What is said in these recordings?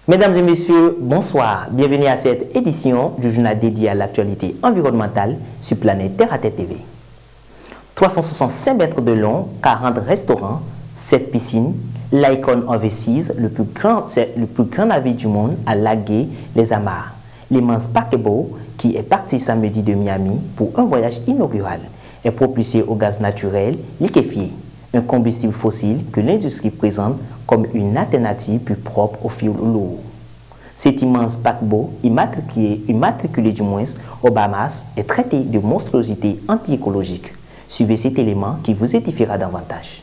Mesdames et messieurs, bonsoir. Bienvenue à cette édition du journal dédié à l'actualité environnementale sur Planète Terre à Terre TV. 365 mètres de long, 40 restaurants, 7 piscines, l'Icon Overseas, le plus grand navire du monde, a lagué les amarres. L'immense paquebot, qui est parti samedi de Miami pour un voyage inaugural, est propulsé au gaz naturel liquéfié, un combustible fossile que l'industrie présente comme une alternative plus propre au fioul lourd. Cet immense paquebot, immatriculé du moins aux Bahamas, est traité de monstruosité anti-écologique. Suivez cet élément qui vous édifiera davantage.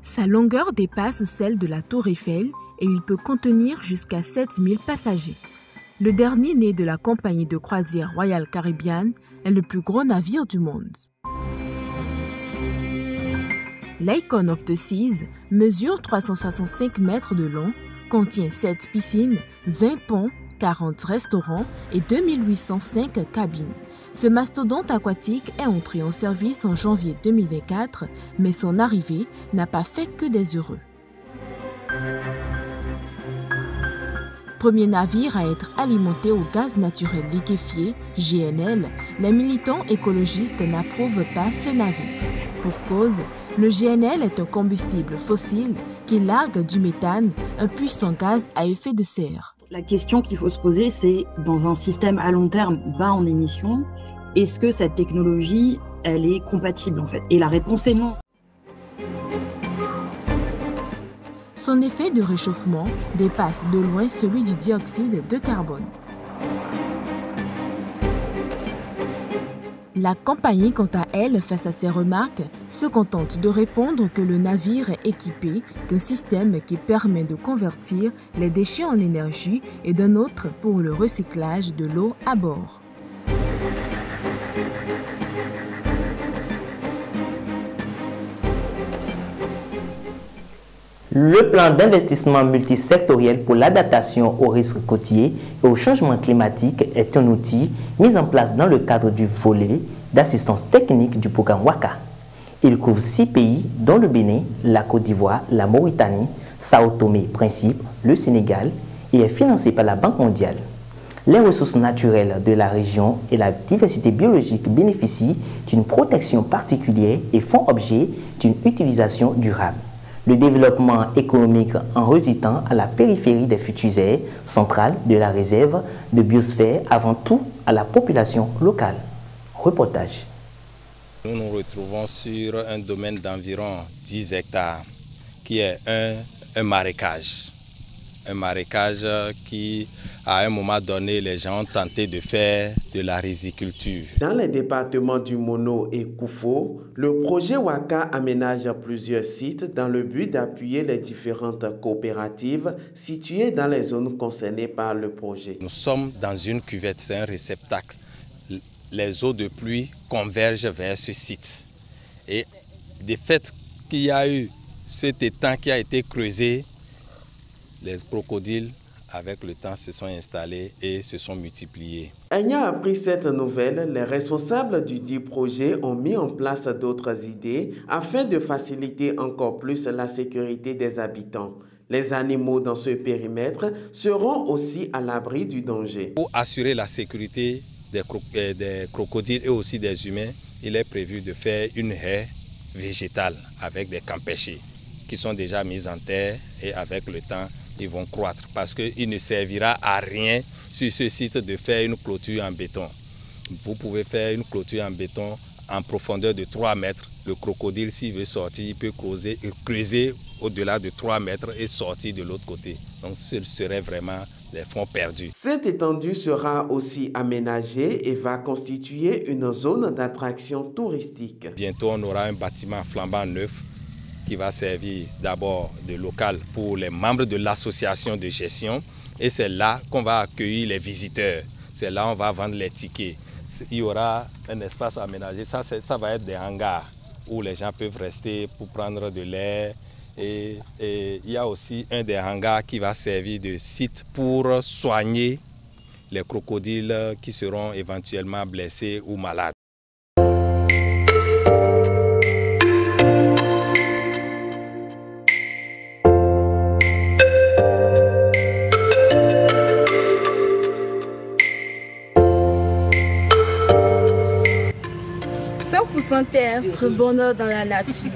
Sa longueur dépasse celle de la Tour Eiffel et il peut contenir jusqu'à 7000 passagers. Le dernier né de la compagnie de croisière Royal Caribbean est le plus gros navire du monde. L'Icon of the Seas mesure 365 mètres de long, contient 7 piscines, 20 ponts, 40 restaurants et 2805 cabines. Ce mastodonte aquatique est entré en service en janvier 2024, mais son arrivée n'a pas fait que des heureux. Premier navire à être alimenté au gaz naturel liquéfié, GNL, les militants écologistes n'approuvent pas ce navire. Pour cause, le GNL est un combustible fossile qui largue du méthane, un puissant gaz à effet de serre. La question qu'il faut se poser, c'est dans un système à long terme bas en émissions, est-ce que cette technologie, elle est compatible en fait? Et la réponse est non. Son effet de réchauffement dépasse de loin celui du dioxyde de carbone. La compagnie, quant à elle, face à ces remarques, se contente de répondre que le navire est équipé d'un système qui permet de convertir les déchets en énergie et d'un autre pour le recyclage de l'eau à bord. Le plan d'investissement multisectoriel pour l'adaptation aux risques côtiers et au changement climatique est un outil mis en place dans le cadre du volet d'assistance technique du programme WACA. Il couvre 6 pays, dont le Bénin, la Côte d'Ivoire, la Mauritanie, Sao Tomé-Principe, le Sénégal, et est financé par la Banque mondiale. Les ressources naturelles de la région et la diversité biologique bénéficient d'une protection particulière et font objet d'une utilisation durable. Le développement économique en résultant à la périphérie des futures aires centrales de la réserve de biosphère, avant tout à la population locale. Reportage. Nous nous retrouvons sur un domaine d'environ 10 hectares qui est un marécage. Un marécage qui, à un moment donné, les gens ont tenté de faire de la riziculture. Dans les départements du Mono et Koufo, le projet WACA aménage plusieurs sites dans le but d'appuyer les différentes coopératives situées dans les zones concernées par le projet. Nous sommes dans une cuvette, c'est un réceptacle. Les eaux de pluie convergent vers ce site. Et du fait qu'il y a eu cet étang qui a été creusé, les crocodiles, avec le temps, se sont installés et se sont multipliés. Ayant appris cette nouvelle, les responsables du dit projet ont mis en place d'autres idées afin de faciliter encore plus la sécurité des habitants. Les animaux dans ce périmètre seront aussi à l'abri du danger. Pour assurer la sécurité des crocodiles et aussi des humains, il est prévu de faire une haie végétale avec des camps pêchés qui sont déjà mis en terre et avec le temps, ils vont croître parce qu'il ne servira à rien sur ce site de faire une clôture en béton. Vous pouvez faire une clôture en béton en profondeur de 3 mètres. Le crocodile, s'il veut sortir, il peut creuser au-delà de 3 mètres et sortir de l'autre côté. Donc ce serait vraiment des fonds perdus. Cette étendue sera aussi aménagée et va constituer une zone d'attraction touristique. Bientôt, on aura un bâtiment flambant neuf qui va servir d'abord de local pour les membres de l'association de gestion. Et c'est là qu'on va accueillir les visiteurs. C'est là qu'on va vendre les tickets. Il y aura un espace aménagé. Ça va être des hangars où les gens peuvent rester pour prendre de l'air Et il y a aussi un des hangars qui va servir de site pour soigner les crocodiles qui seront éventuellement blessés ou malades. Terre, bonheur dans la nature.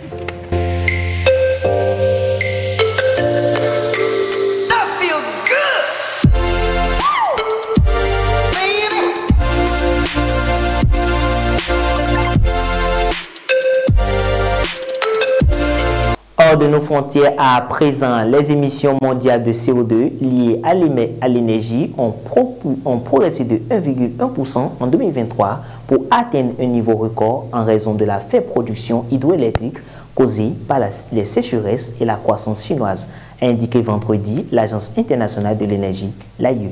Hors de nos frontières, à présent, les émissions mondiales de CO2 liées à l'énergie ont progressé de 1,1% en 2023 pour atteindre un niveau record en raison de la faible production hydroélectrique causée par les sécheresses et la croissance chinoise, a indiqué vendredi l'Agence internationale de l'énergie, l'AIE.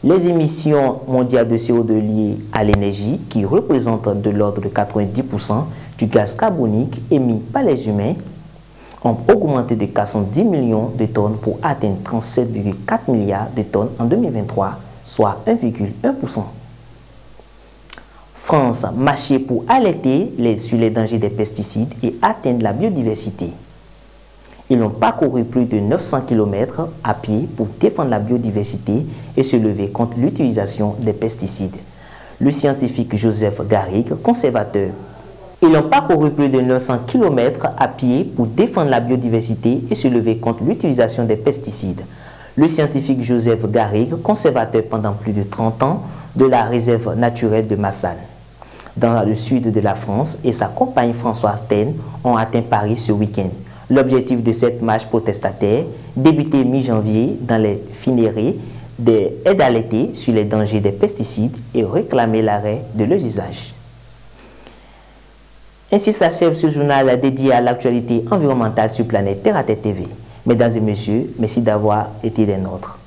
Les émissions mondiales de CO2 liées à l'énergie, qui représentent de l'ordre de 90% du gaz carbonique émis par les humains, ont augmenté de 410 millions de tonnes pour atteindre 37,4 milliards de tonnes en 2023, soit 1,1%. France marchait pour alerter sur les dangers des pesticides et atteindre la biodiversité. Ils ont parcouru plus de 900 km à pied pour défendre la biodiversité et se lever contre l'utilisation des pesticides. Le scientifique Joseph Garrigue, conservateur. Ils ont parcouru plus de 900 km à pied pour défendre la biodiversité et se lever contre l'utilisation des pesticides. Le scientifique Joseph Garrigue, conservateur pendant plus de 30 ans de la réserve naturelle de Massal, dans le sud de la France, et sa compagne Françoise Ten ont atteint Paris ce week-end. L'objectif de cette marche protestataire, débutée mi-janvier dans les Finérés, est d'alerter sur les dangers des pesticides et réclamer l'arrêt de leur usage. Ainsi s'achève ce journal dédié à l'actualité environnementale sur Planète Terre à Terre TV. Mesdames et messieurs, merci d'avoir été des nôtres.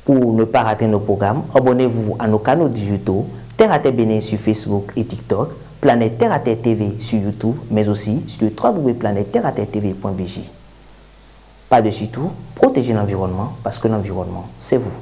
Pour ne pas rater nos programmes, abonnez-vous à nos canaux digitaux Terre à Terre Bénin sur Facebook et TikTok, Planète Terre à Terre TV sur YouTube, mais aussi sur le www.planetterre-tv.bj. Par-dessus tout, protégez l'environnement parce que l'environnement, c'est vous.